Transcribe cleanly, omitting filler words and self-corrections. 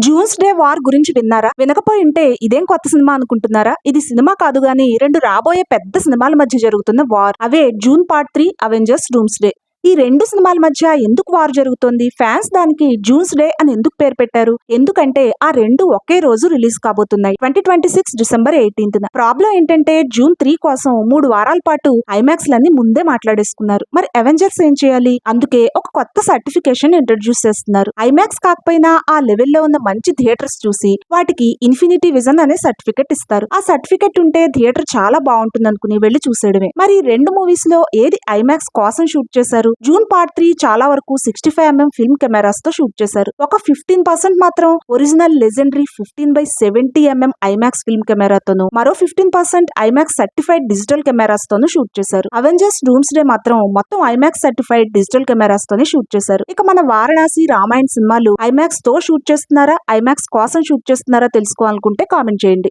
జూన్స్ day war గురించి విన్నారా? వినకపోయి ఉంటే ఇదేం కొత్త సినిమా అనుకుంటున్నారా? ఇది సినిమా కాదు గాని రెండు రాబోయే పెద్ద సినిమాల మధ్య జరుగుతున్న వార్. అవే Dune part 3 Avengers Doomsday. ఈ రెండు సినిమాల మధ్య ఎందుకు వార్ జరుగుతోంది? ఫ్యాన్స్ దానికి జూన్స్ డే అని ఎందుకు పేరు పెట్టారు? ఎందుకంటే ఆ రెండు ఒకే రోజు రిలీజ్ కాబోతున్నాయి. 2026 డిసెంబర్ 18న. ప్రాబ్లం ఏంటంటే జూన్ 3 కోసం 3 వారాల పాటు ఐమాక్స్ లన్నీ ముందే మాట్లాడేసుకున్నారు. మరి అవెంజర్స్ ఏం చేయాలి? అందుకే ఒక కొత్త సర్టిఫికేషన్ ఇంట్రడ్యూస్ చేస్తున్నారు. ఐమాక్స్ కాకపోయినా ఆ లెవెల్లో ఉన్న మంచి థియేటర్స్ చూసి వాటికి ఇన్ఫినిటీ విజన్ అనే సర్టిఫికెట్ ఇస్తారు. ఆ సర్టిఫికెట్ ఉంటే థియేటర్ చాలా బాగుంటుంది అనుకుని వెళ్లి చూసేయడమే. మరి రెండు మూవీస్ లో ఏది ఐమాక్స్ కోసం షూట్ చేశారు? జూన్ పార్ట్ 3 చాలా వరకు 65mm ఫిల్మ్ కెమెరాస్ తో షూట్ చేశారు. ఒక 15% మాత్రం original legendary 15x70mm IMAX film కెమెరాతోను, మరో 15% ఐమాక్స్ సర్టిఫైడ్ డిజిటల్ కెమెరాస్ తోను షూట్ చేశారు. అవెంజర్స్ డూమ్స్ డే మాత్రం మొత్తం ఐమాక్స్ సర్టిఫైడ్ డిజిటల్ కెమెరాస్ తోనే షూట్ చేశారు. ఇక మన వారణాసి, రామాయణ సినిమాలు ఐమాక్స్ తో షూట్ చేస్తున్నారా, ఐమాక్స్ కోసం షూట్ చేస్తున్నారా తెలుసుకోవాలనుకుంటే కామెంట్ చేయండి.